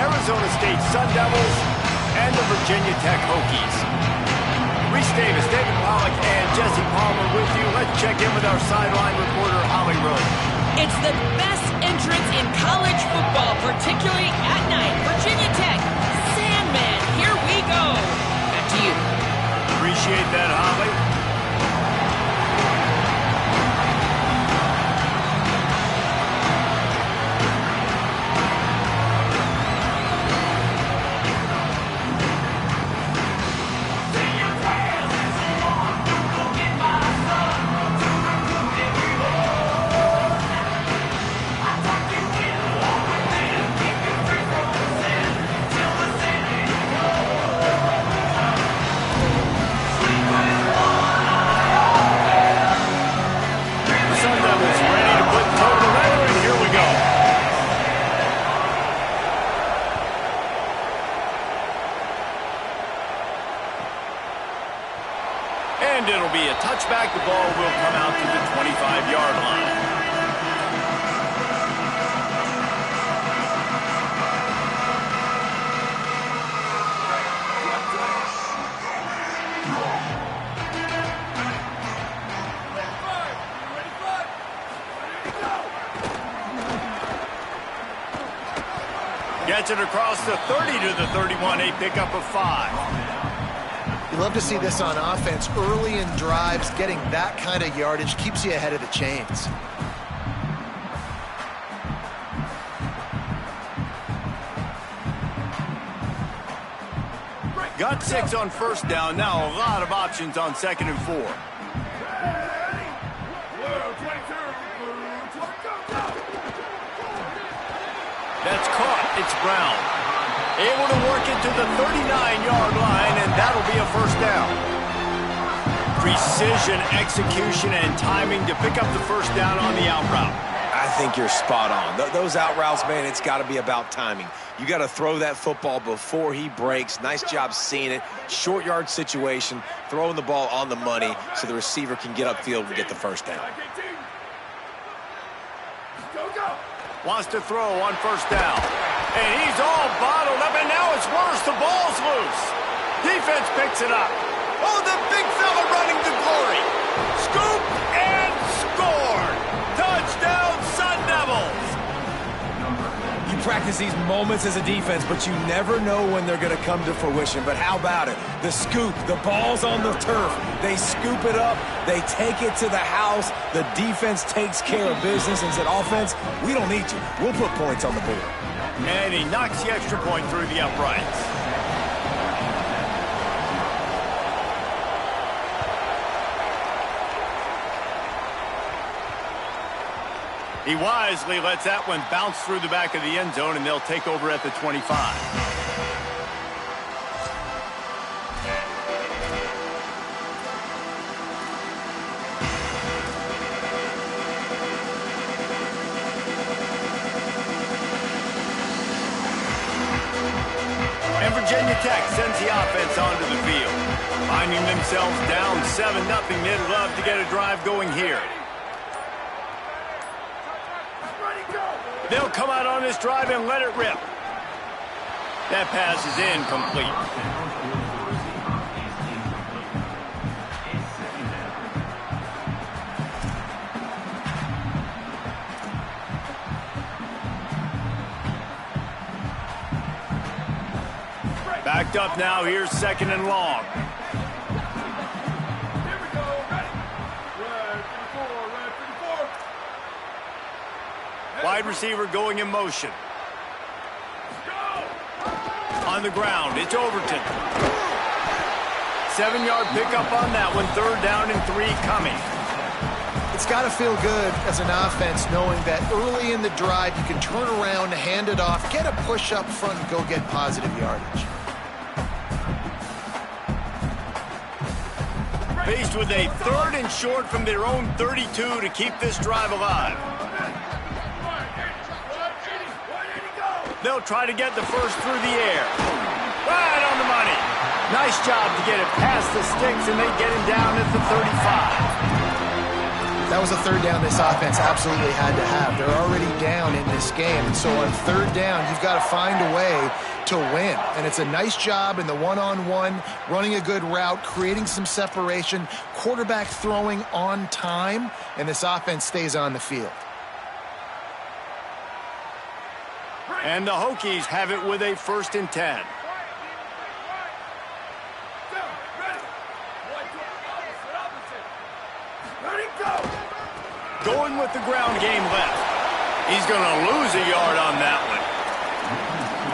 Arizona State Sun Devils and the Virginia Tech Hokies. Reese Davis, David Pollack, and Jesse Palmer with you. Let's check in with our sideline reporter, Holly Rowe. It's the best entrance in college football, particularly at night. Virginia Tech, Sandman, here we go. Back to you. Appreciate that, Holly. And it'll be a touchback. The ball will come out to the 25-yard line. Gets it across the 30 to the 31, a pickup of 5. You love to see this on offense. Early in drives, getting that kind of yardage keeps you ahead of the chains. Got 6 on first down. Now a lot of options on 2nd and 4. That's caught. It's Brown. Able to work it to the 39-yard line, and that'll be a first down. Precision, execution, and timing to pick up the first down on the out route. I think you're spot on. Those out routes, man, it's got to be about timing. You got to throw that football before he breaks. Nice job seeing it. Short yard situation, throwing the ball on the money so the receiver can get upfield and get the first down. Wants to throw on first down. And he's all bottled up, and now it's worse. The ball's loose. Defense picks it up. Oh, the big fella running to glory. Scoop and score. Touchdown, Sun Devils. You practice these moments as a defense, but you never know when they're going to come to fruition. But how about it? The scoop, the ball's on the turf. They scoop it up. They take it to the house. The defense takes care of business and said, offense, we don't need you. We'll put points on the board. And he knocks the extra point through the uprights. He wisely lets that one bounce through the back of the end zone, and they'll take over at the 25. Virginia Tech sends the offense onto the field. Finding themselves down 7-0, they'd love to get a drive going here. They'll come out on this drive and let it rip. That pass is incomplete. Backed up now. Here's 2nd and long. Wide receiver going in motion. On the ground, it's Overton. 7-yard pickup on that one. 3rd down and 3 coming. It's got to feel good as an offense knowing that early in the drive you can turn around, hand it off, get a push up front, and go get positive yardage. Faced with a 3rd and short from their own 32 to keep this drive alive. They'll try to get the first through the air. Right on the money. Nice job to get it past the sticks, and they get him down at the 35. That was a third down this offense absolutely had to have. They're already down in this game. And so on third down, you've got to find a way to win. And it's a nice job in the one-on-one, running a good route, creating some separation, quarterback throwing on time, and this offense stays on the field. And the Hokies have it with a 1st and 10. Going with the ground game left. He's going to lose a yard on that one.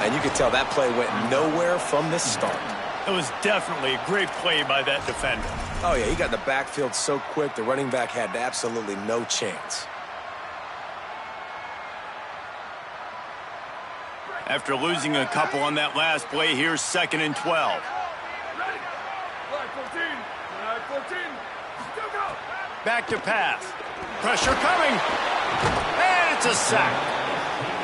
And you could tell that play went nowhere from the start. It was definitely a great play by that defender. Oh, yeah, he got in the backfield so quick, the running back had absolutely no chance. After losing a couple on that last play, here's 2nd and 12. Back to pass. Pressure coming. And it's a sack.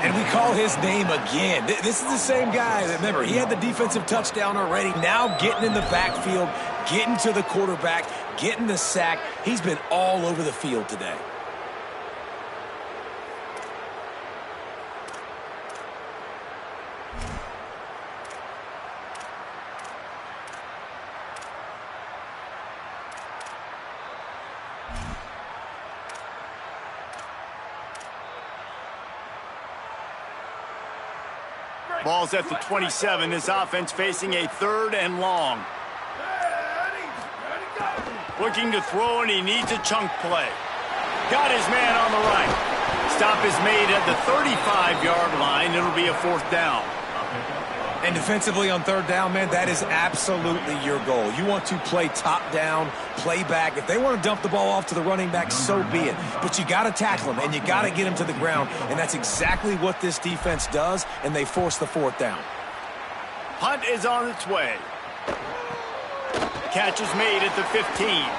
And we call his name again. This is the same guy. Remember, he had the defensive touchdown already. Now getting in the backfield, getting to the quarterback, getting the sack. He's been all over the field today. Ball's at the 27. This offense facing a 3rd and long. Looking to throw, and he needs a chunk play. Got his man on the right. Stop is made at the 35-yard line. It'll be a 4th down. And defensively on 3rd down, man, that is absolutely your goal. You want to play top down, play back. If they want to dump the ball off to the running back, so be it. But you got to tackle him, and you got to get him to the ground. And that's exactly what this defense does, and they force the 4th down. Hunt is on its way. Catch is made at the 15.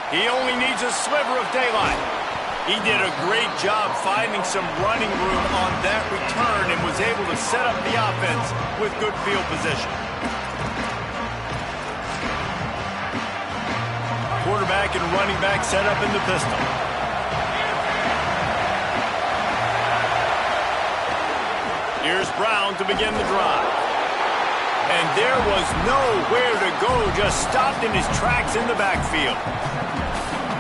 He only needs a sliver of daylight. He did a great job finding some running room on that return and was able to set up the offense with good field position. Quarterback and running back set up in the pistol. Here's Brown to begin the drive. And there was nowhere to go, just stopped in his tracks in the backfield.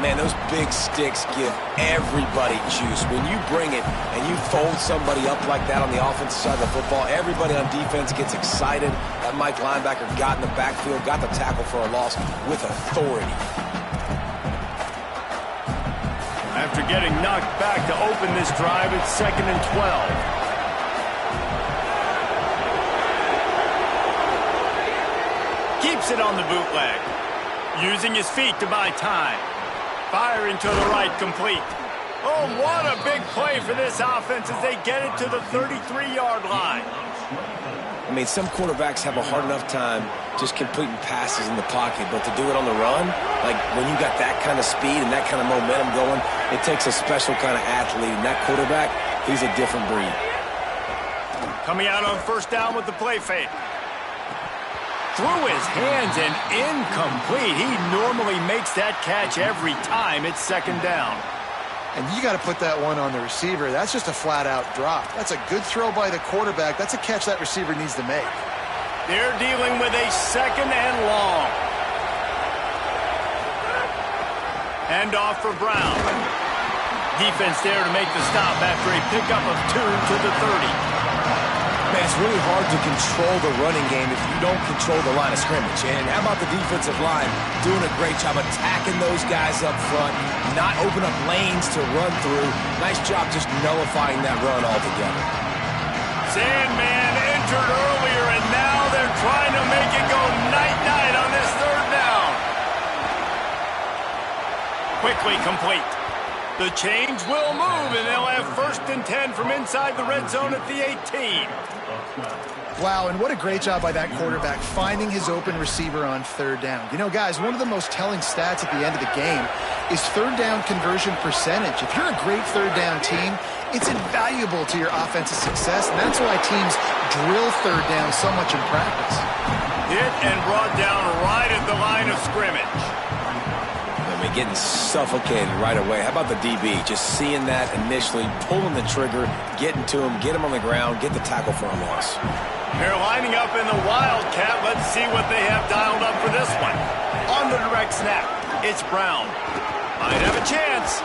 Man, those big sticks give everybody juice. When you bring it and you fold somebody up like that on the offensive side of the football, everybody on defense gets excited. That Mike linebacker got in the backfield, got the tackle for a loss with authority. After getting knocked back to open this drive, it's 2nd and 12. Keeps it on the bootleg. Using his feet to buy time. Firing to the right, complete. Oh, what a big play for this offense as they get it to the 33-yard line. I mean, some quarterbacks have a hard enough time just completing passes in the pocket, but to do it on the run, like when you got that kind of speed and that kind of momentum going, it takes a special kind of athlete, and that quarterback, he's a different breed. Coming out on 1st down with the play fake. Through his hands and incomplete. He normally makes that catch every time. It's 2nd down. And you got to put that one on the receiver. That's just a flat-out drop. That's a good throw by the quarterback. That's a catch that receiver needs to make. They're dealing with a 2nd and long. Hand off for Brown. Defense there to make the stop after a pickup of 2 to the 30. Man, it's really hard to control the running game if you don't control the line of scrimmage. And how about the defensive line doing a great job attacking those guys up front, not open up lanes to run through. Nice job just nullifying that run altogether. Sandman entered earlier, and now they're trying to make it go night-night on this 3rd down. Quickly complete. The chains will move, and they'll have 1st and 10 from inside the red zone at the 18. Wow, and what a great job by that quarterback finding his open receiver on 3rd down. You know, guys, one of the most telling stats at the end of the game is 3rd down conversion percentage. If you're a great 3rd down team, it's invaluable to your offensive success, and that's why teams drill 3rd down so much in practice. Hit and brought down right at the line of scrimmage. I mean, getting suffocated right away. How about the DB? Just seeing that initially, pulling the trigger, getting to him, get him on the ground, get the tackle for a loss. They're lining up in the Wildcat. Let's see what they have dialed up for this one. On the direct snap, it's Brown. Might have a chance.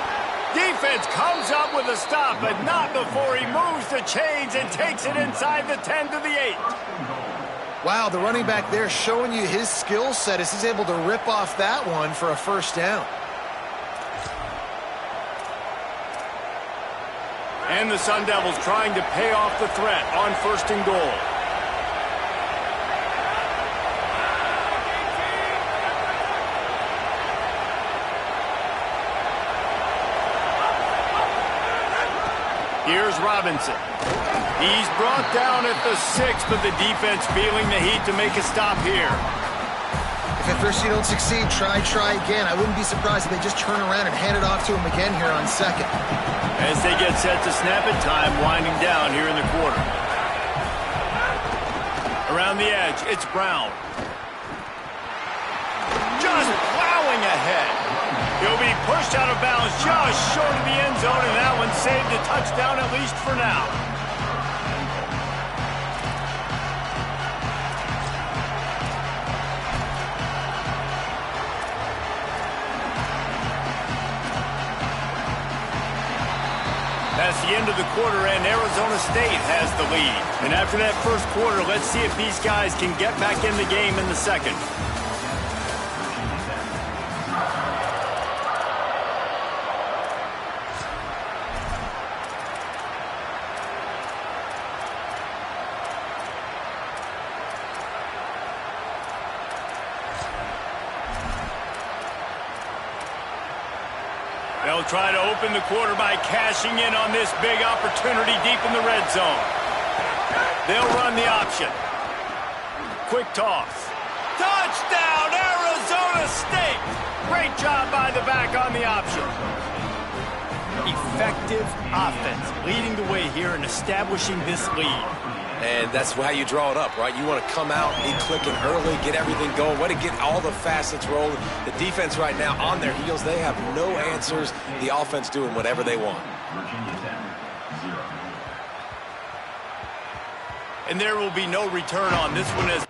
Defense comes up with a stop, but not before he moves the chains and takes it inside the 10 to the 8. Wow, the running back there showing you his skill set as he's able to rip off that one for a first down. And the Sun Devils trying to pay off the threat on 1st and goal. Here's Robinson. He's brought down at the 6, but the defense feeling the heat to make a stop here. If at first you don't succeed, try again. I wouldn't be surprised if they just turn around and hand it off to him again here on 2nd. As they get set to snap it, time winding down here in the quarter. Around the edge, it's Brown. Just plowing ahead. He'll be pushed out of bounds just short of the end zone, and that one saved a touchdown at least for now. That's the end of the quarter, and Arizona State has the lead. And after that first quarter, let's see if these guys can get back in the game in the second. They'll try to open the quarter by cashing in on this big opportunity deep in the red zone. They'll run the option. Quick toss. Touchdown, Arizona State! Great job by the back on the option. Effective offense leading the way here and establishing this lead. And that's how you draw it up, right? You want to come out, be clicking early, get everything going, want to get all the facets rolling. The defense right now on their heels, they have no answers. The offense doing whatever they want. And there will be no return on this one as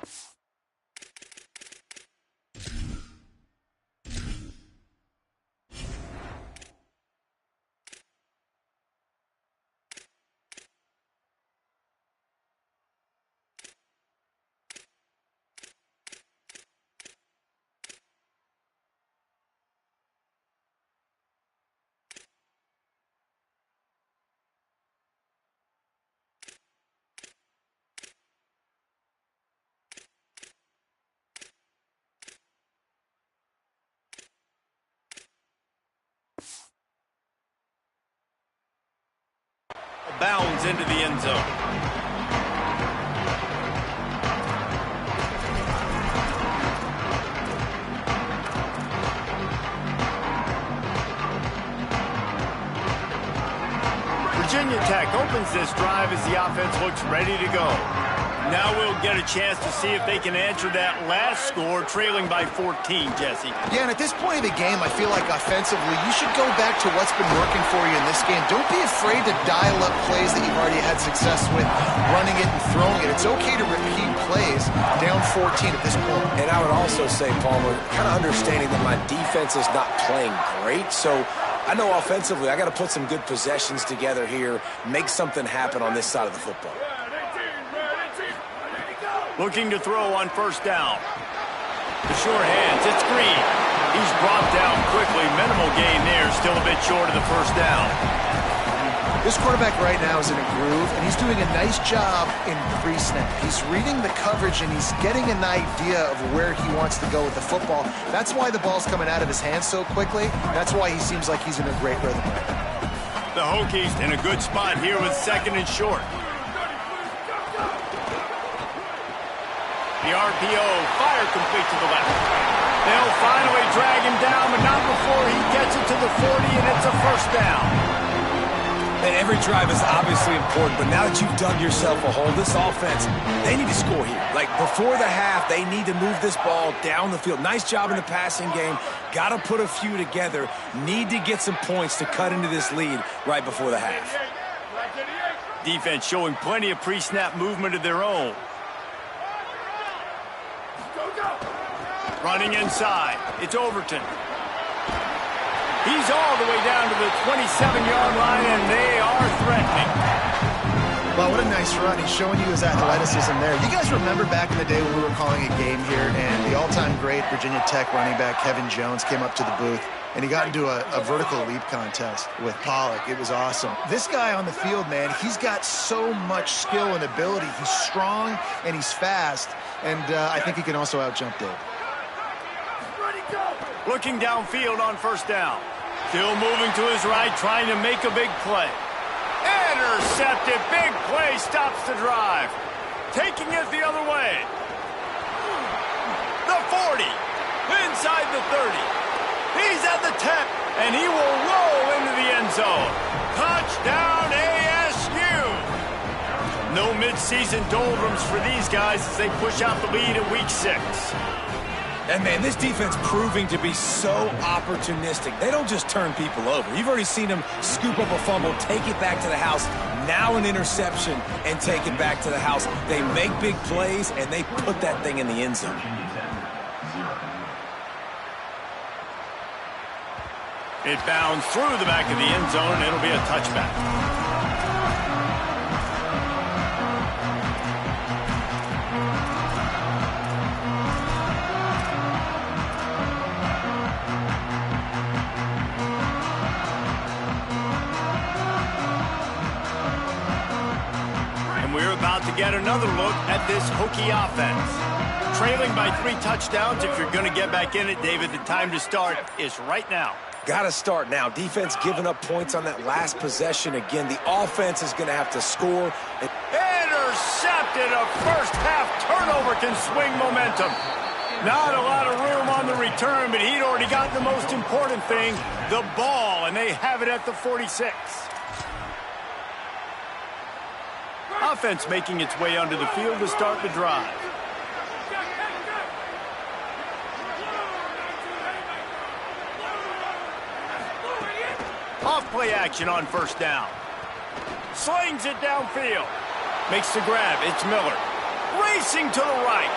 bounds into the end zone. Virginia Tech opens this drive as the offense looks ready to go. Now we'll get a chance to see if they can answer that last score, trailing by 14, Jesse. Yeah, and at this point of the game, I feel like offensively, you should go back to what's been working for you in this game. Don't be afraid to dial up plays that you've already had success with, running it and throwing it. It's okay to repeat plays down 14 at this point. And I would also say, Palmer, kind of understanding that my defense is not playing great, so I know offensively I got to put some good possessions together here, make something happen on this side of the football. Looking to throw on 1st down. The sure hands, it's Green. He's brought down quickly. Minimal gain there, still a bit short of the 1st down. This quarterback right now is in a groove, and he's doing a nice job in pre-snap. He's reading the coverage, and he's getting an idea of where he wants to go with the football. That's why the ball's coming out of his hands so quickly. That's why he seems like he's in a great rhythm right now. The Hokies in a good spot here with 2nd and short. The RPO, fire complete to the left. They'll finally drag him down, but not before he gets it to the 40, and it's a 1st down. And every drive is obviously important, but now that you've dug yourself a hole, this offense, they need to score here. Like, before the half, they need to move this ball down the field. Nice job in the passing game. Got to put a few together. Need to get some points to cut into this lead right before the half. Defense showing plenty of pre-snap movement of their own. Running inside. It's Overton. He's all the way down to the 27-yard line, and they are threatening. Well, what a nice run. He's showing you his athleticism there. You guys remember back in the day when we were calling a game here, and the all-time great Virginia Tech running back Kevin Jones came up to the booth, and he got into a vertical leap contest with Pollock. It was awesome. This guy on the field, man, he's got so much skill and ability. He's strong, and he's fast, and I think he can also out-jump Dave. Looking downfield on first down. Still moving to his right, trying to make a big play. Intercepted. Big play stops the drive. Taking it the other way. The 40. Inside the 30. He's at the 10. And he will roll into the end zone. Touchdown ASU. No midseason doldrums for these guys as they push out the lead in week 6. And, man, this defense proving to be so opportunistic. They don't just turn people over. You've already seen them scoop up a fumble, take it back to the house, now an interception, and take it back to the house. They make big plays, and they put that thing in the end zone. It bounds through the back of the end zone, and it'll be a touchback. About to get another look at this Hokie offense. Trailing by 3 touchdowns. If you're going to get back in it, David, the time to start is right now. Got to start now. Defense giving up points on that last possession. Again, the offense is going to have to score. Intercepted. A first-half turnover can swing momentum. Not a lot of room on the return, but he'd already gotten the most important thing, the ball, and they have it at the 46. Offense making its way onto the field to start the drive. Off play action on first down. Slings it downfield. Makes the grab. It's Miller. Racing to the right.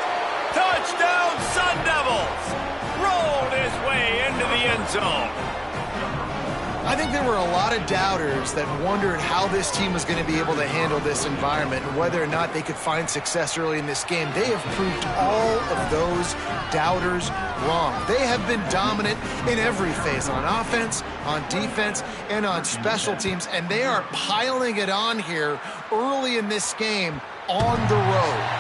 Touchdown Sun Devils. Rolled his way into the end zone. I think there were a lot of doubters that wondered how this team was going to be able to handle this environment and whether or not they could find success early in this game. They have proved all of those doubters wrong. They have been dominant in every phase, on offense, on defense, and on special teams, and they are piling it on here early in this game on the road.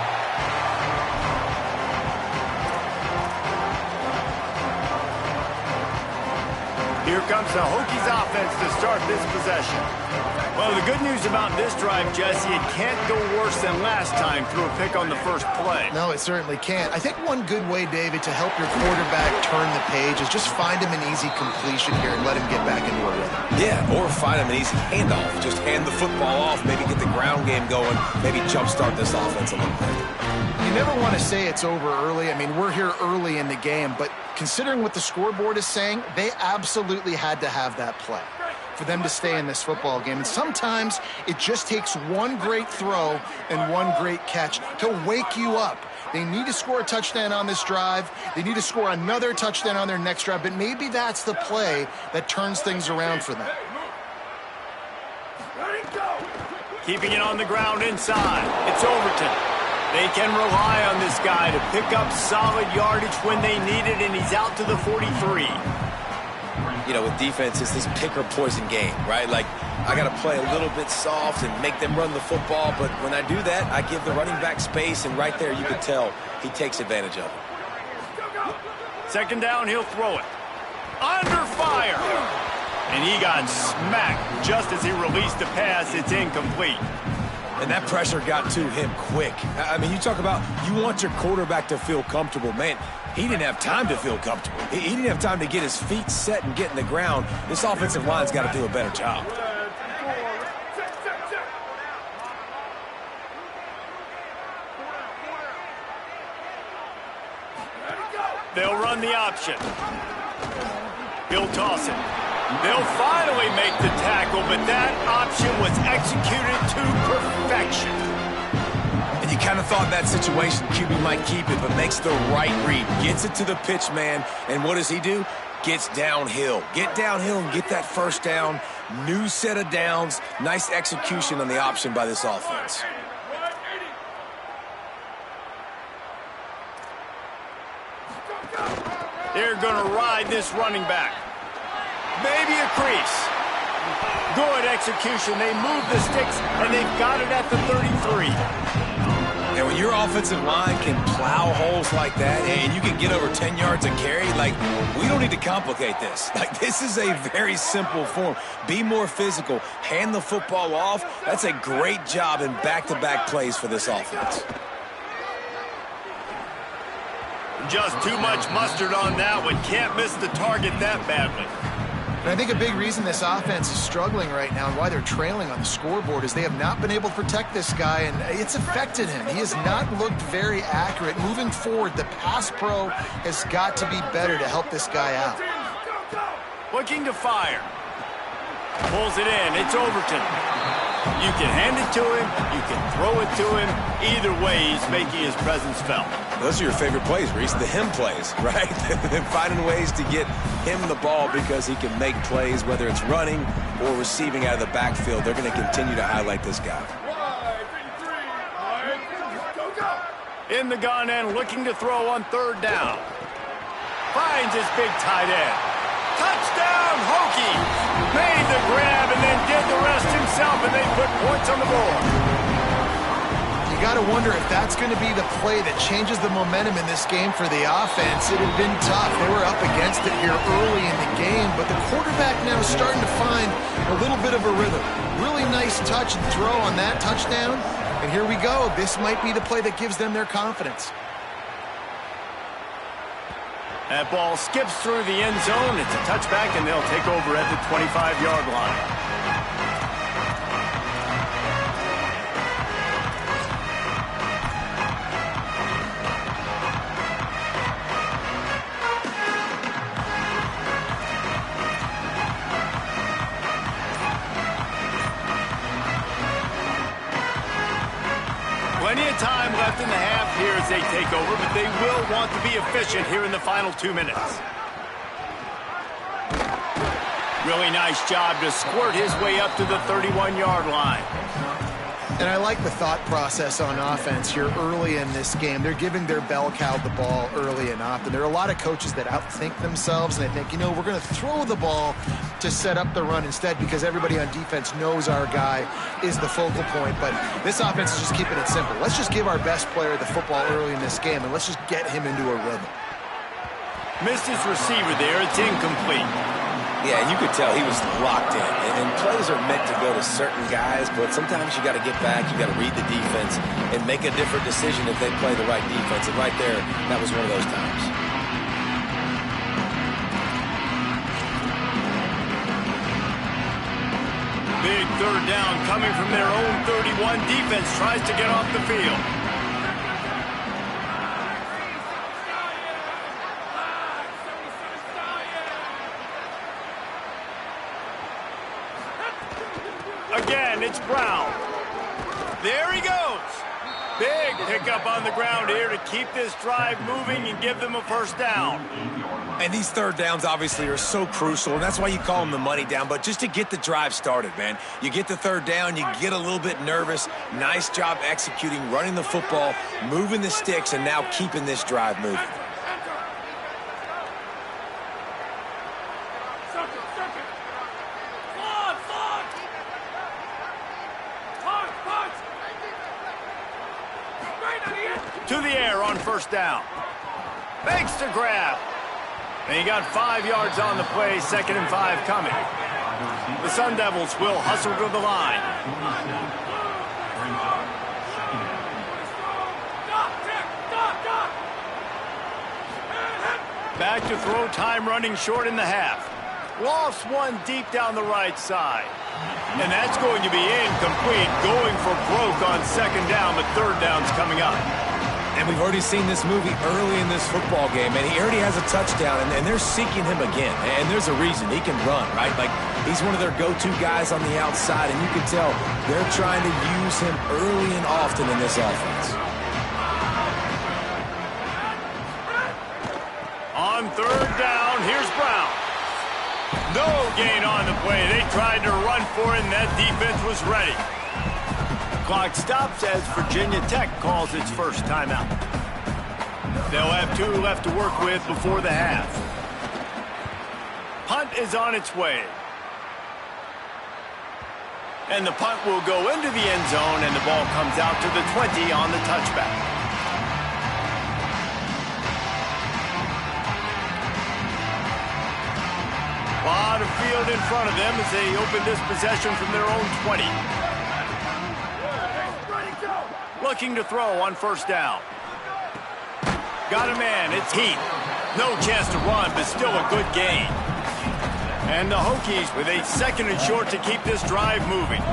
Here comes the Hokies offense to start this possession. Well, the good news about this drive, Jesse, it can't go worse than last time through a pick on the first play. No, it certainly can't. I think one good way, David, to help your quarterback turn the page is just find him an easy completion here and let him get back into a rhythm. Yeah, or find him an easy handoff. Just hand the football off, maybe get the ground game going, maybe jumpstart this offense a little bit. You never want to say it's over early. I mean, we're here early in the game, but considering what the scoreboard is saying, they absolutely had to have that play for them to stay in this football game. And sometimes it just takes one great throw and one great catch to wake you up. They need to score a touchdown on this drive. They need to score another touchdown on their next drive, but maybe that's the play that turns things around for them. Keeping it on the ground inside. It's Overton. They can rely on this guy to pick up solid yardage when they need it, and he's out to the 43. You know, with defense, it's this pick-or-poison game, right? Like, I got to play a little bit soft and make them run the football, but when I do that, I give the running back space, and right there you can tell he takes advantage of it. Second down, he'll throw it. Under fire. And he got smacked just as he released the pass. It's incomplete. And that pressure got to him quick. I mean, you talk about you want your quarterback to feel comfortable. Man, he didn't have time to feel comfortable. He didn't have time to get his feet set and get in the ground. This offensive line's got to do a better job. They'll run the option. He'll toss it. They'll finally make the tackle, but that option was executed to perfection. And you kind of thought in that situation QB might keep it, but makes the right read. Gets it to the pitch man, and what does he do? Gets downhill. Get downhill and get that first down. New set of downs. Nice execution on the option by this offense. They're going to ride this running back. Maybe a crease. Good execution. They move the sticks, and they've got it at the 33. And when your offensive line can plow holes like that and you can get over 10 yards a carry, like, we don't need to complicate this. Like, this is a very simple form. Be more physical. Hand the football off. That's a great job in back-to-back plays for this offense. Just too much mustard on that one. Can't miss the target that badly. And I think a big reason this offense is struggling right now and why they're trailing on the scoreboard is they have not been able to protect this guy, and it's affected him. He has not looked very accurate. Moving forward, the pass pro has got to be better to help this guy out. Looking to fire. Pulls it in. It's Overton. You can hand it to him. You can throw it to him. Either way, he's making his presence felt. Those are your favorite plays, Reese, the him plays, right? Finding ways to get him the ball because he can make plays, whether it's running or receiving out of the backfield. They're going to continue to highlight this guy. In the gun end, looking to throw on third down. Finds his big tight end. Touchdown, Hokie! Made the grab and then did the rest himself, and they put points on the board. You got to wonder if that's going to be the play that changes the momentum in this game for the offense. It had been tough. They were up against it here early in the game, but the quarterback now is starting to find a little bit of a rhythm. Really nice touch and throw on that touchdown, and here we go. This might be the play that gives them their confidence. That ball skips through the end zone. It's a touchback, and they'll take over at the 25-yard line. Plenty of time left in the half here as they take over, but they will want to be efficient here in the final 2 minutes. Really nice job to squirt his way up to the 31-yard line. And I like the thought process on offense here early in this game. They're giving their bell cow the ball early and often. There are a lot of coaches that outthink themselves, and they think, you know, we're going to throw the ball to set up the run instead because everybody on defense knows our guy is the focal point. But this offense is just keeping it simple. Let's just give our best player the football early in this game, and let's just get him into a rhythm. Missed his receiver there. It's incomplete. Yeah, and you could tell he was locked in. And plays are meant to go to certain guys, but sometimes you got to get back, you got to read the defense, and make a different decision if they play the right defense. And right there, that was one of those times. Big third down coming from their own 31. Defense tries to get off the field. Again, it's Brown. There he goes. Big pickup on the ground here to keep this drive moving and give them a first down. And these third downs obviously are so crucial, and that's why you call them the money down. But just to get the drive started, man, you get the third down, you get a little bit nervous. Nice job executing, running the football, moving the sticks, and now keeping this drive moving. To the air on first down. Makes the grab. And he got 5 yards on the play, 2nd and 5 coming. The Sun Devils will hustle to the line. Back to throw, time running short in the half. Lost one deep down the right side. And that's going to be incomplete, going for broke on 2nd down, but 3rd down's coming up. And we've already seen this movie early in this football game, and he already has a touchdown, and they're seeking him again. And there's a reason. He can run, right? Like, he's one of their go-to guys on the outside, and you can tell they're trying to use him early and often in this offense. On third down, here's Brown. No gain on the play. They tried to run for it, and that defense was ready. Clock stops as Virginia Tech calls its first timeout. They'll have 2 left to work with before the half. Punt is on its way. And the punt will go into the end zone, and the ball comes out to the 20 on the touchback. A lot of field in front of them as they open this possession from their own 20. Looking to throw on first down. Got a man, it's Heath. No chance to run, but still a good gain. And the Hokies with a 2nd and short to keep this drive moving.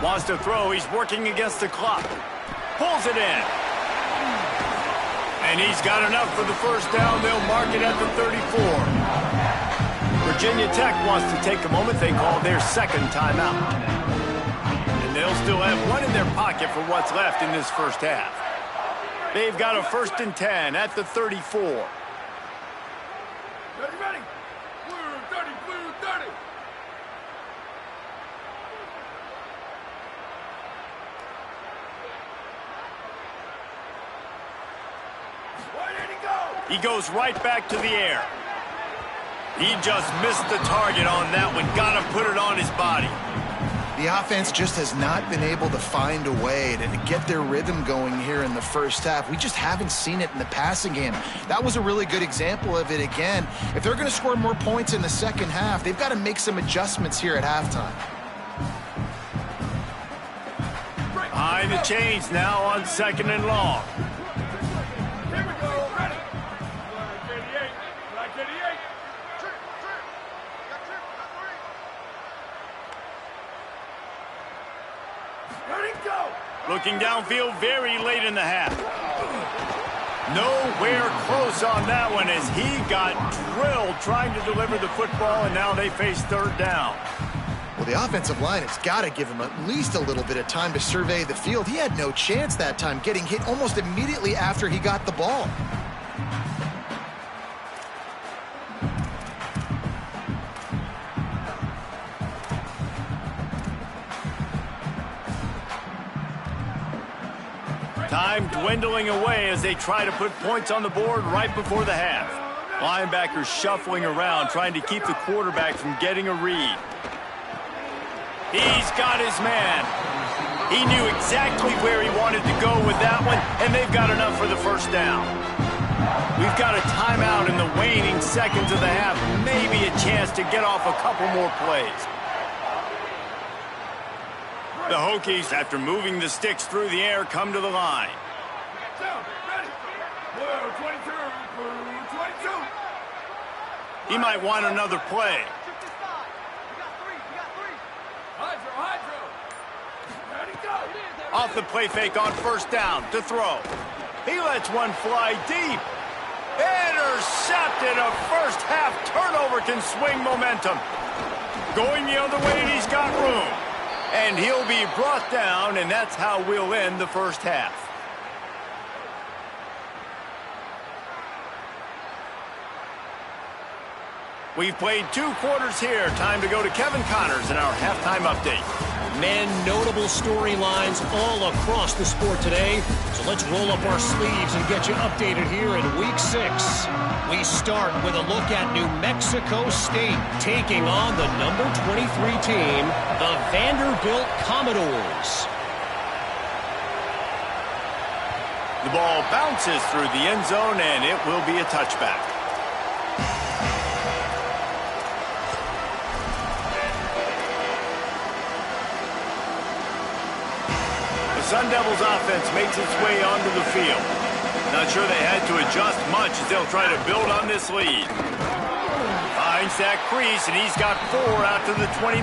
Wants to throw, he's working against the clock. Pulls it in. And he's got enough for the first down. They'll mark it at the 34. Virginia Tech wants to take a moment. They call their 2nd timeout. They'll still have 1 in their pocket for what's left in this first half. They've got a 1st and 10 at the 34. Ready, ready. Blue 30, blue 30. Where did he go? He goes right back to the air. He just missed the target on that one. Got to put it on his body. The offense just has not been able to find a way to get their rhythm going here in the first half. We just haven't seen it in the passing game. That was a really good example of it again. If they're going to score more points in the second half, they've got to make some adjustments here at halftime. Behind the chains now on 2nd and long. Here we go. Ready. Black 88. Black 88. Ready, go. Looking downfield very late in the half. Nowhere close on that one as he got drilled trying to deliver the football, and now they face 3rd down. Well, the offensive line has got to give him at least a little bit of time to survey the field. He had no chance that time, getting hit almost immediately after he got the ball. Time dwindling away as they try to put points on the board right before the half. Linebackers shuffling around, trying to keep the quarterback from getting a read. He's got his man. He knew exactly where he wanted to go with that one, and they've got enough for the first down. We've got a timeout in the waning seconds of the half, maybe a chance to get off a couple more plays. The Hokies, after moving the sticks through the air, come to the line. Ready. Blue 22. Blue 22. He might want another play. Hydro, hydro. Ready, go. Off the play fake on first down to throw. He lets one fly deep. Intercepted. A first half turnover can swing momentum. Going the other way, and he's got room. And he'll be brought down, and that's how we'll end the first half. We've played 2 quarters here. Time to go to Kevin Connors in our halftime update. Men, notable storylines all across the sport today. So let's roll up our sleeves and get you updated here in Week 6. We start with a look at New Mexico State taking on the number 23 team, the Vanderbilt Commodores. The ball bounces through the end zone, and it will be a touchback. The Sun Devils offense makes its way onto the field. Not sure they had to adjust much as they'll try to build on this lead. Finds that crease, and he's got 4 out to the 29.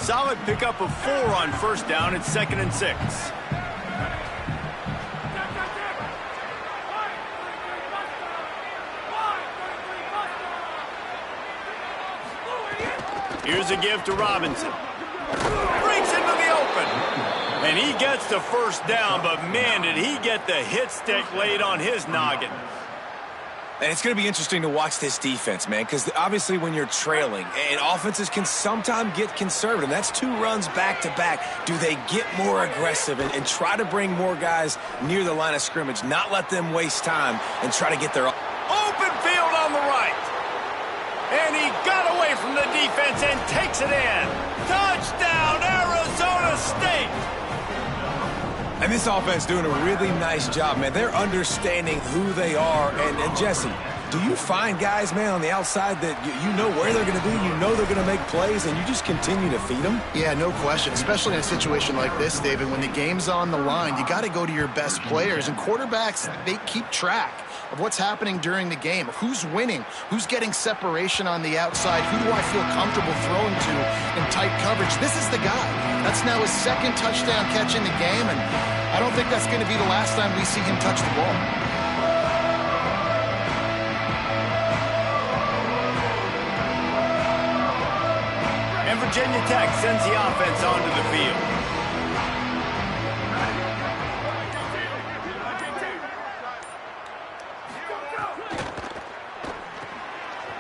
Solid pickup of 4 on first down. It's 2nd and 6. Here's a give to Robinson. Breaks into the open. And he gets the first down, but man, did he get the hit stick laid on his noggin. And it's going to be interesting to watch this defense, man, because obviously when you're trailing, and offenses can sometimes get conservative. That's 2 runs back-to-back. Do they get more aggressive and try to bring more guys near the line of scrimmage, not let them waste time, and try to get their open field on the right. And he got away from the defense and takes it in. Touchdown, Arizona State! And this offense doing a really nice job, man. They're understanding who they are. And Jesse, do you find guys, man, on the outside that you know where they're going to be, you know they're going to make plays, and you just continue to feed them? Yeah, no question, especially in a situation like this, David. When the game's on the line, you got to go to your best players. And quarterbacks, they keep track of what's happening during the game, who's winning, who's getting separation on the outside, who do I feel comfortable throwing to in tight coverage. This is the guy. That's now his 2nd touchdown catch in the game, and I don't think that's going to be the last time we see him touch the ball. And Virginia Tech sends the offense onto the field.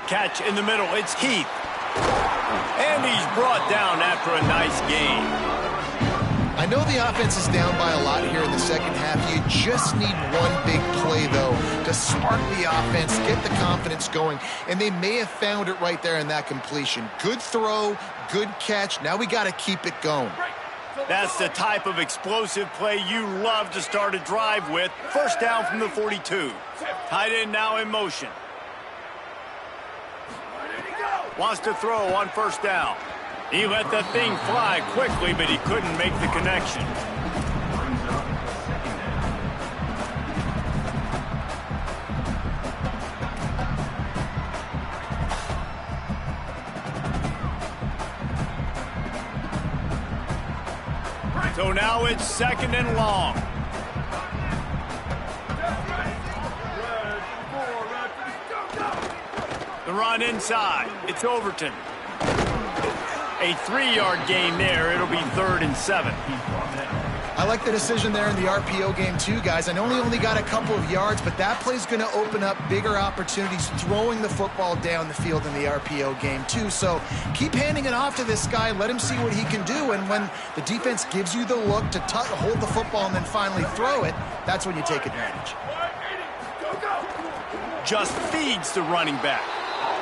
Catch in the middle, it's Heath. And he's brought down after a nice gain. I know the offense is down by a lot here in the second half. You just need one big play, though, to spark the offense, get the confidence going, and they may have found it right there in that completion. Good throw, good catch. Now we got to keep it going. That's the type of explosive play you love to start a drive with. First down from the 42. Tight end now in motion. Wants to throw on first down. He let the thing fly quickly, but he couldn't make the connection. So now it's 2nd and long. The run inside. It's Overton. A 3-yard gain there. It'll be 3rd and 7. I like the decision there in the RPO game too, guys. I know he only got a couple of yards, but that play's going to open up bigger opportunities throwing the football down the field in the RPO game too. So keep handing it off to this guy. Let him see what he can do. And when the defense gives you the look to hold the football and then finally throw it, that's when you take advantage. Just feeds the running back.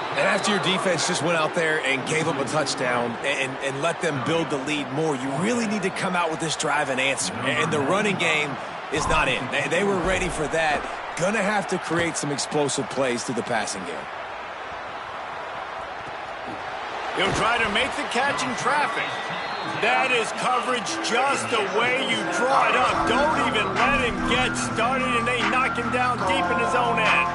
And after your defense just went out there and gave up a touchdown and let them build the lead more, you really need to come out with this drive and answer. And the running game is not in. They were ready for that. Gonna have to create some explosive plays through the passing game. He'll try to make the catch in traffic. That is coverage just the way you draw it up. Don't even let him get started, and they knock him down deep in his own end.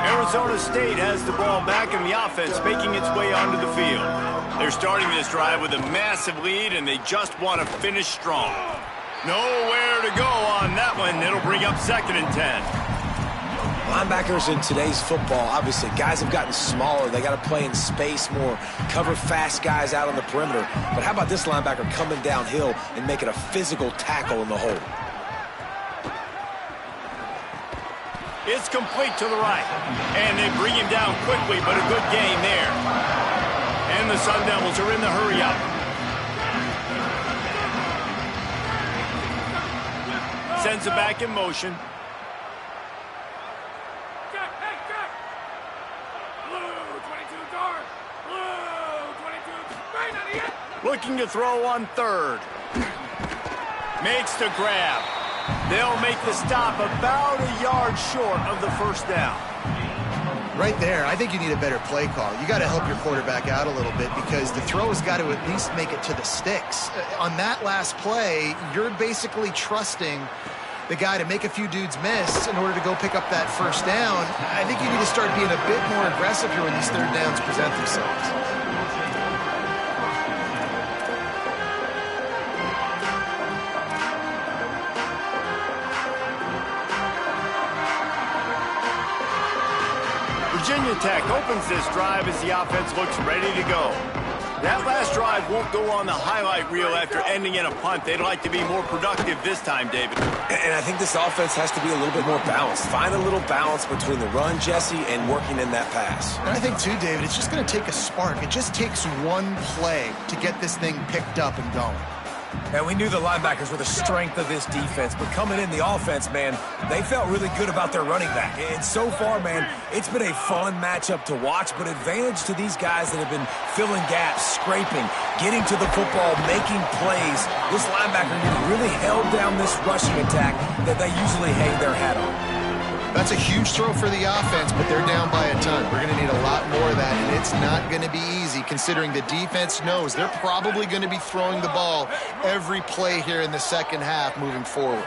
Arizona State has the ball back, and the offense making its way onto the field. They're starting this drive with a massive lead, and they just want to finish strong. Nowhere to go on that one. It'll bring up 2nd and 10. Linebackers in today's football, obviously, guys have gotten smaller. They got to play in space more, cover fast guys out on the perimeter. But how about this linebacker coming downhill and making a physical tackle in the hole? It's complete to the right. And they bring him down quickly, but a good gain there. And the Sun Devils are in the hurry-up. Sends it back in motion. Looking to throw on 3rd. Makes the grab. They'll make the stop about a yard short of the first down. Right there, I think you need a better play call. You got to help your quarterback out a little bit because the throw has got to at least make it to the sticks. On that last play, you're basically trusting the guy to make a few dudes miss in order to go pick up that first down. I think you need to start being a bit more aggressive here when these third downs present themselves. Virginia Tech opens this drive as the offense looks ready to go. That last drive won't go on the highlight reel after ending in a punt. They'd like to be more productive this time, David. And I think this offense has to be a little bit more balanced. Find a little balance between the run, Jesse, and working in that pass. And I think, too, David, it's just going to take a spark. It just takes one play to get this thing picked up and going. And we knew the linebackers were the strength of this defense, but coming in the offense, man, they felt really good about their running back. And so far, man, it's been a fun matchup to watch, but advantage to these guys that have been filling gaps, scraping, getting to the football, making plays. This linebacker really held down this rushing attack that they usually hang their hat on. That's a huge throw for the offense, but they're down by a ton. We're going to need a lot more of that, and it's not going to be easy considering the defense knows they're probably going to be throwing the ball every play here in the second half moving forward.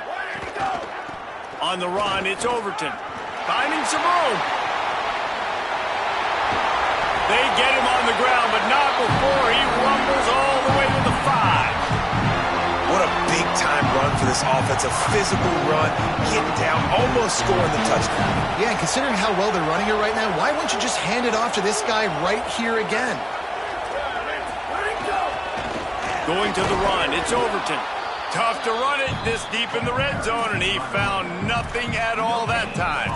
On the run, it's Overton. Finding some room. They get him on the ground, but not before he rumbles all the way to the 5. What a big-time run for this offense. A physical run, getting down, almost scoring the touchdown. Yeah, and considering how well they're running it right now, why wouldn't you just hand it off to this guy right here again? Going to the run, it's Overton. Tough to run it this deep in the red zone, and he found nothing at all that time.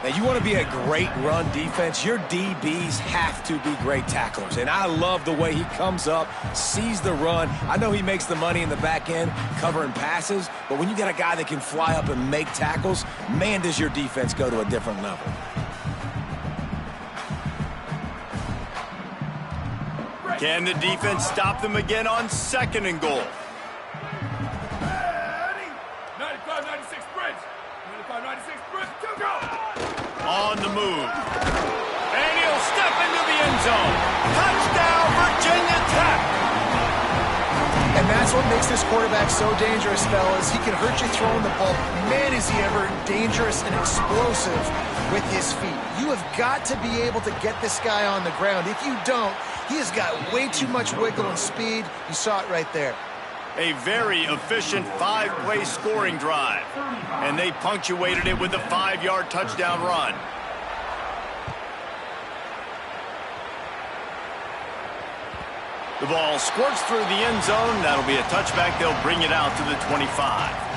Now, you want to be a great run defense, your DBs have to be great tacklers. And I love the way he comes up, sees the run. I know he makes the money in the back end covering passes, but when you got a guy that can fly up and make tackles, man, does your defense go to a different level. Can the defense stop them again on 2nd and goal? 95-96 Bridge. 95-96 Bridge. To go. On the move. And he'll step into the end zone. Touchdown, Virginia Tech. And that's what makes this quarterback so dangerous, fellas. He can hurt you throwing the ball. Man, is he ever dangerous and explosive with his feet. You have got to be able to get this guy on the ground. If you don't, he has got way too much wiggle and speed. You saw it right there. A very efficient 5-play scoring drive. And they punctuated it with a 5-yard touchdown run. The ball squirts through the end zone. That'll be a touchback. They'll bring it out to the 25.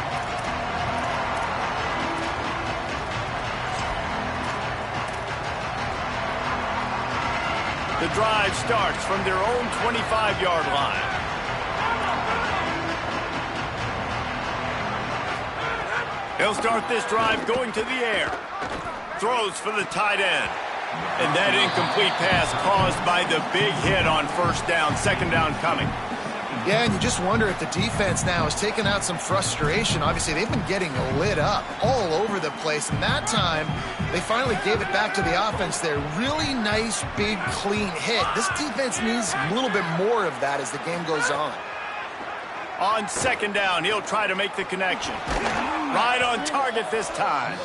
The drive starts from their own 25-yard line. He'll start this drive going to the air. Throws for the tight end. And that incomplete pass caused by the big hit on 1st down, 2nd down coming. Yeah, and you just wonder if the defense now is taking out some frustration. Obviously, they've been getting lit up all over the place. And that time, they finally gave it back to the offense there. Really nice, big, clean hit. This defense needs a little bit more of that as the game goes on. On 2nd down, he'll try to make the connection. Right on target this time.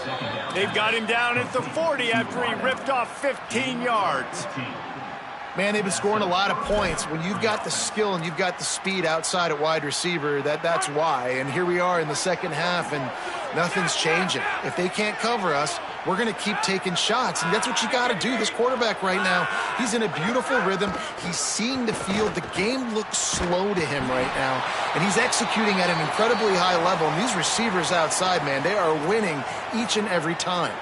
They've got him down at the 40 after he ripped off 15 yards. Man, they've been scoring a lot of points. When you've got the skill and you've got the speed outside at wide receiver, that's why. And here we are in the second half, and nothing's changing. If they can't cover us, we're going to keep taking shots, and that's what you got to do. This quarterback right now, he's in a beautiful rhythm. He's seeing the field. The game looks slow to him right now, and he's executing at an incredibly high level. And these receivers outside, man, they are winning each and every time.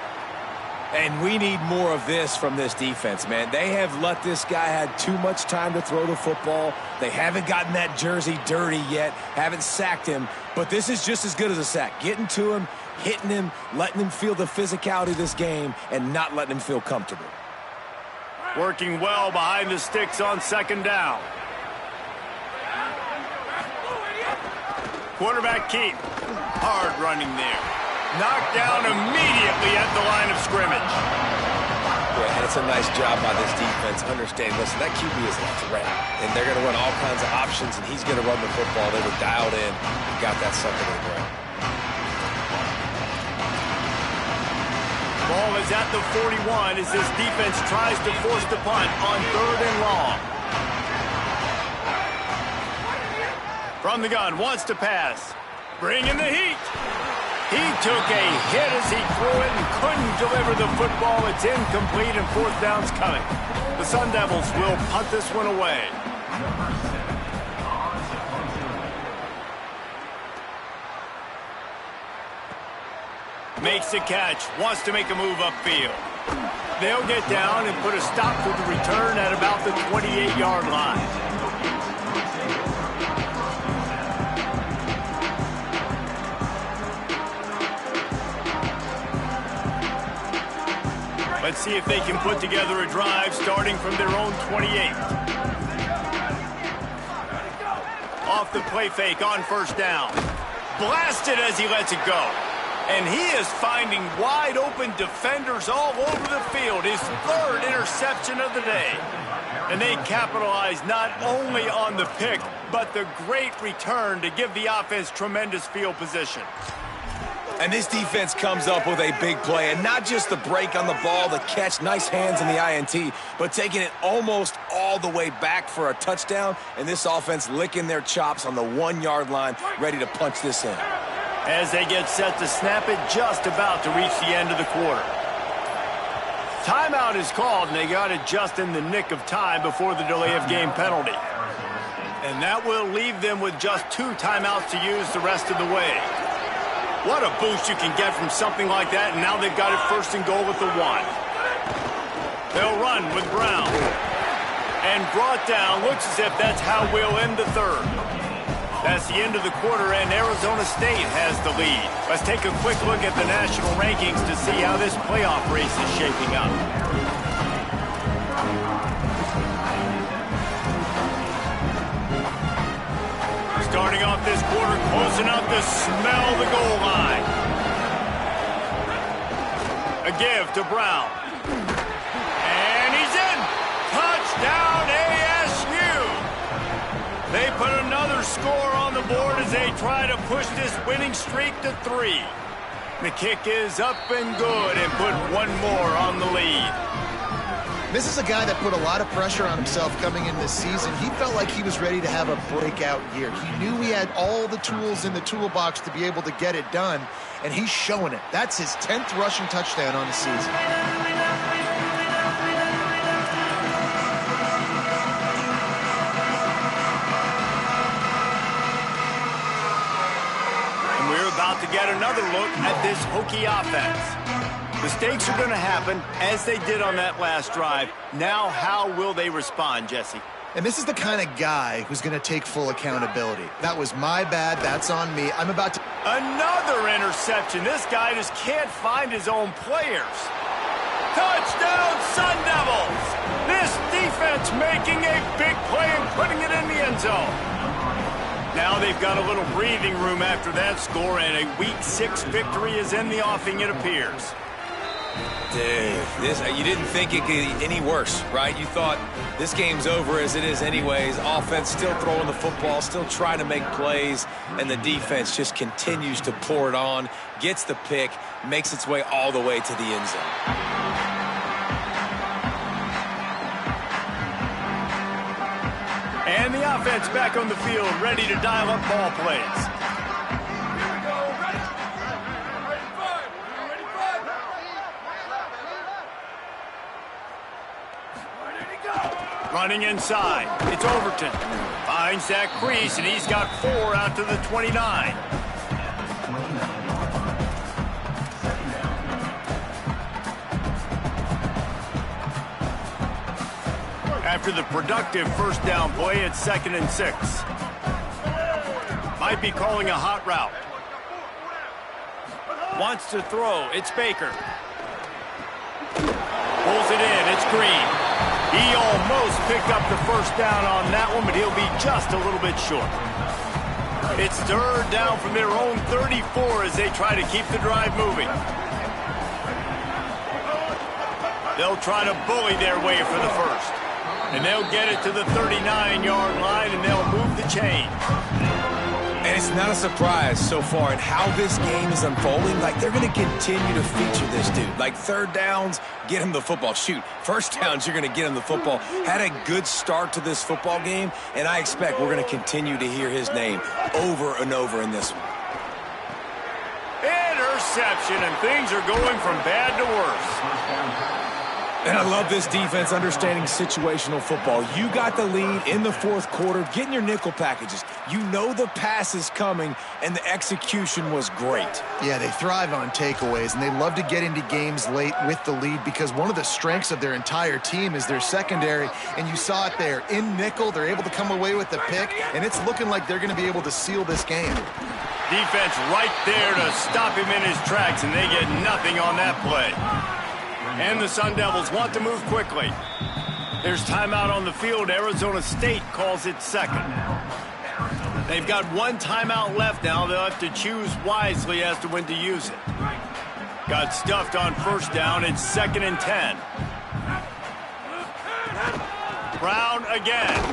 And we need more of this from this defense, man. They have let this guy have too much time to throw the football. They haven't gotten that jersey dirty yet, haven't sacked him. But this is just as good as a sack. Getting to him, hitting him, letting him feel the physicality of this game, and not letting him feel comfortable. Working well behind the sticks on 2nd down. Quarterback keep. Hard running there. Knocked down immediately at the line of scrimmage. Yeah, and it's a nice job by this defense. Understand, listen, that QB is a threat. And they're going to run all kinds of options, and he's going to run the football. They were dialed in and got that sucker to the ground. Ball is at the 41 as this defense tries to force the punt on 3rd and long. From the gun, wants to pass. Bring in the heat. He took a hit as he threw it and couldn't deliver the football. It's incomplete and 4th down's coming. The Sun Devils will punt this one away. Makes the catch, wants to make a move upfield. They'll get down and put a stop to the return at about the 28-yard line. Let's see if they can put together a drive starting from their own 28. Off the play fake on 1st down. Blasted as he lets it go. And he is finding wide open defenders all over the field. His 3rd interception of the day. And they capitalize not only on the pick, but the great return to give the offense tremendous field position. And this defense comes up with a big play, and not just the break on the ball, the catch, nice hands in the INT, but taking it almost all the way back for a touchdown, and this offense licking their chops on the 1-yard line, ready to punch this in. As they get set to snap it, just about to reach the end of the quarter. Timeout is called, and they got it just in the nick of time before the delay of game penalty. And that will leave them with just 2 timeouts to use the rest of the way. What a boost you can get from something like that, and now they've got it 1st and goal with the 1. They'll run with Brown. And brought down, looks as if that's how we'll end the 3rd. That's the end of the quarter, and Arizona State has the lead. Let's take a quick look at the national rankings to see how this playoff race is shaping up. Starting off this quarter, close enough to smell the goal line. A give to Brown. And he's in. Touchdown ASU. They put another score on the board as they try to push this winning streak to 3. The kick is up and good and put 1 more on the lead. This is a guy that put a lot of pressure on himself coming in this season. He felt like he was ready to have a breakout year. He knew he had all the tools in the toolbox to be able to get it done, and he's showing it. That's his 10th rushing touchdown on the season. And we're about to get another look at this Hokie offense. Mistakes are going to happen, as they did on that last drive. Now, how will they respond, Jesse? And this is the kind of guy who's going to take full accountability. That was my bad. That's on me. I'm about to... Another interception. This guy just can't find his own players. Touchdown, Sun Devils! This defense making a big play and putting it in the end zone. Now they've got a little breathing room after that score, and a Week 6 victory is in the offing, it appears. Dude, you didn't think it could get any worse, right? You thought this game's over as it is anyways. Offense still throwing the football, still trying to make plays, and the defense just continues to pour it on, gets the pick, makes its way all the way to the end zone. And the offense back on the field, ready to dial up ball plays. Running inside, it's Overton. Finds that crease, and he's got 4 out to the 29. After the productive 1st down play, it's 2nd and 6. Might be calling a hot route. Wants to throw, it's Baker. Pulls it in, it's Green. He almost picked up the 1st down on that one, but he'll be just a little bit short. It's 3rd down from their own 34 as they try to keep the drive moving. They'll try to bully their way for the 1st. And they'll get it to the 39-yard line, and they'll move the chain. And it's not a surprise so far in how this game is unfolding. Like, they're going to continue to feature this dude. Like, third downs, get him the football. Shoot, first downs, you're going to get him the football. Had a good start to this football game, and I expect we're going to continue to hear his name over and over in this one. Interception, and things are going from bad to worse. And I love this defense understanding situational football. You got the lead in the fourth quarter, getting your nickel packages. You know the pass is coming, and the execution was great. Yeah, they thrive on takeaways, and they love to get into games late with the lead because one of the strengths of their entire team is their secondary, and you saw it there. In nickel, they're able to come away with the pick, and it's looking like they're going to be able to seal this game. Defense right there to stop him in his tracks, and they get nothing on that play. And the Sun Devils want to move quickly. There's timeout on the field. Arizona State calls it second. They've got one timeout left now. They'll have to choose wisely as to when to use it. Got stuffed on first down. It's 2nd and 10. Brown again.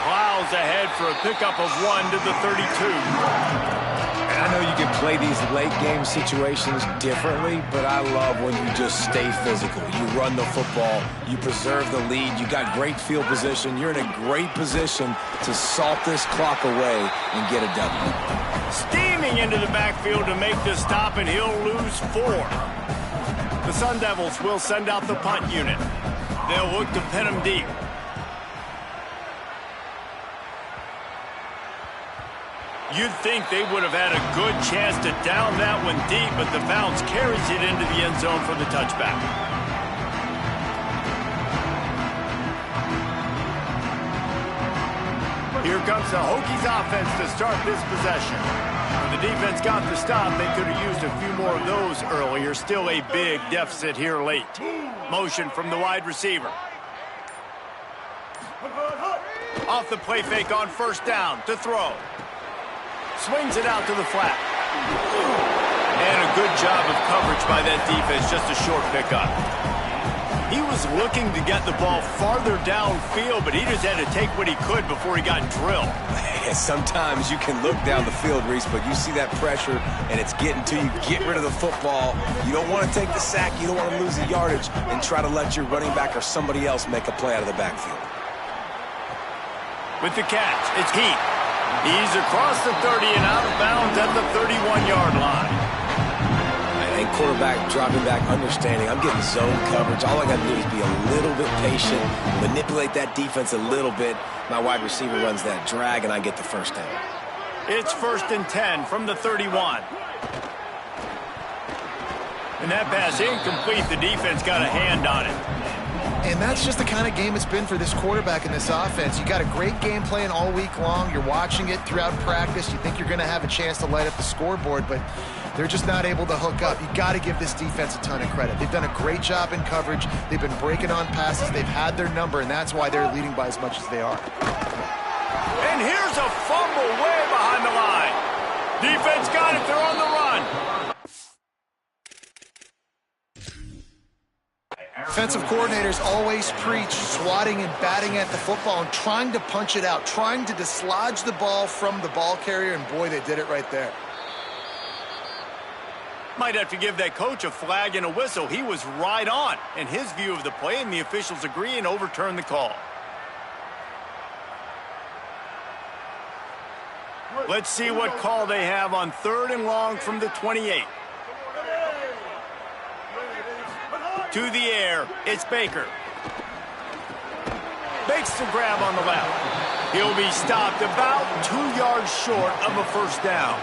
Plows ahead for a pickup of 1 to the 32. And I know you can play these late-game situations differently, but I love when you just stay physical. You run the football, you preserve the lead, you got great field position, you're in a great position to salt this clock away and get a W. Steaming into the backfield to make the stop, and he'll lose 4. The Sun Devils will send out the punt unit. They'll look to pin him deep. You'd think they would have had a good chance to down that one deep, but the bounce carries it into the end zone for the touchback. Here comes the Hokies offense to start this possession. When the defense got the stop, they could have used a few more of those earlier. Still a big deficit here late. Motion from the wide receiver. Off the play fake on first down to throw. Swings it out to the flat. And a good job of coverage by that defense, just a short pickup. He was looking to get the ball farther downfield, but he just had to take what he could before he got drilled. Sometimes you can look down the field, Reese, but you see that pressure, and it's getting to you. Get rid of the football. You don't want to take the sack. You don't want to lose the yardage and try to let your running back or somebody else make a play out of the backfield. With the catch, it's Heath. He's across the 30 and out of bounds at the 31-yard line. And quarterback dropping back, understanding I'm getting zone coverage. All I got to do is be a little bit patient, manipulate that defense a little bit. My wide receiver runs that drag, and I get the first down. It's 1st and 10 from the 31. And that pass incomplete. The defense got a hand on it. And that's just the kind of game it's been for this quarterback in this offense. You got a great game plan all week long. You're watching it throughout practice. You think you're going to have a chance to light up the scoreboard, but they're just not able to hook up. You got to give this defense a ton of credit. They've done a great job in coverage. They've been breaking on passes. They've had their number, and that's why they're leading by as much as they are. And here's a fumble way behind the line. Defense got it. They're on the run. Defensive coordinators always preach swatting and batting at the football and trying to punch it out, trying to dislodge the ball from the ball carrier, and boy, they did it right there. Might have to give that coach a flag and a whistle. He was right on in his view of the play, and the officials agree and overturn the call. Let's see what call they have on 3rd and long from the 28. To the air, it's Baker. Makes the grab on the left. He'll be stopped about 2 yards short of a first down.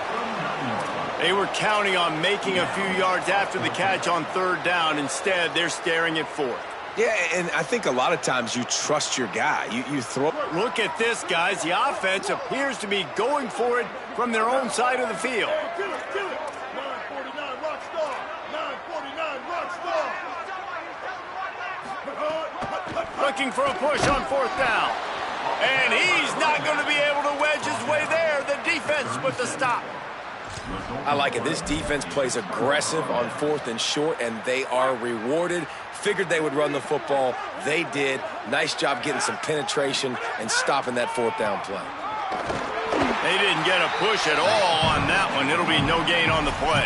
They were counting on making a few yards after the catch on 3rd down. Instead, they're staring at 4th. Yeah, and I think a lot of times you trust your guy. You throw. Look at this, guys. The offense appears to be going for it from their own side of the field. Kill it, kill it. 949 rock star. 949 rock star. Looking for a push on 4th down. And he's not going to be able to wedge his way there. The defense with the stop. I like it. This defense plays aggressive on 4th and short, and they are rewarded. Figured they would run the football. They did. Nice job getting some penetration and stopping that 4th down play. They didn't get a push at all on that one. It'll be no gain on the play.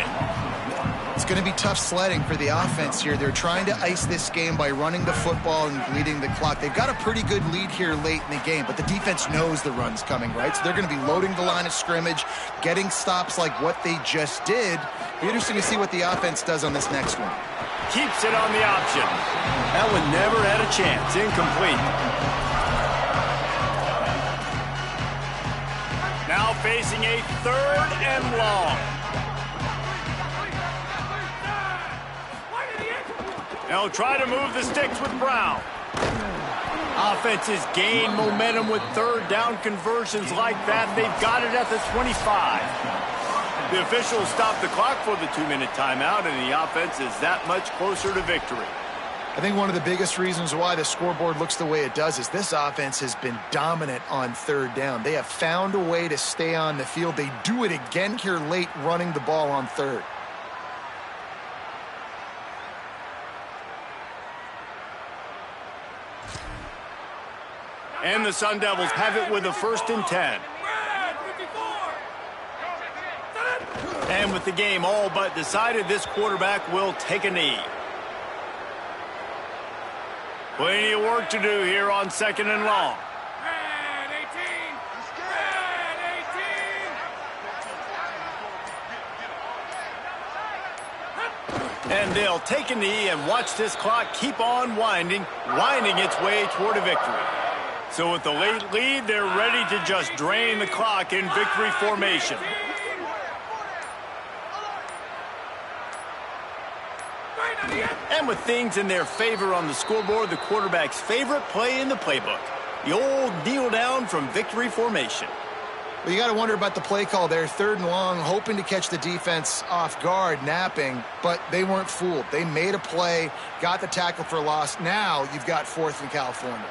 It's going to be tough sledding for the offense here. They're trying to ice this game by running the football and bleeding the clock. They've got a pretty good lead here late in the game, but the defense knows the run's coming, right? So they're going to be loading the line of scrimmage, getting stops like what they just did. It'll be interesting to see what the offense does on this next one. Keeps it on the option. That one never had a chance. Incomplete. Now facing a 3rd and long. They'll try to move the sticks with Brown. Offenses gain momentum with 3rd down conversions like that. They've got it at the 25. The officials stop the clock for the 2-minute timeout, and the offense is that much closer to victory. I think one of the biggest reasons why the scoreboard looks the way it does is this offense has been dominant on 3rd down. They have found a way to stay on the field. They do it again here late, running the ball on 3rd. And the Sun Devils have it with a 1st and 10. And with the game all but decided, this quarterback will take a knee. Plenty of work to do here on 2nd and long. Red 18. And they'll take a knee and watch this clock keep on winding its way toward a victory. So with the late lead, they're ready to just drain the clock in victory formation. And with things in their favor on the scoreboard, the quarterback's favorite play in the playbook, the old kneel down from victory formation. Well, you got to wonder about the play call there. 3rd and long, hoping to catch the defense off guard, napping, but they weren't fooled. They made a play, got the tackle for loss. Now you've got 4th in California.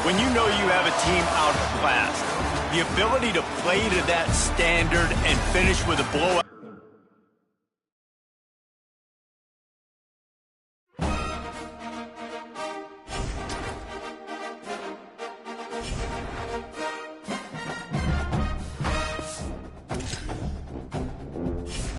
When you know you have a team out of class, the ability to play to that standard and finish with a blowout.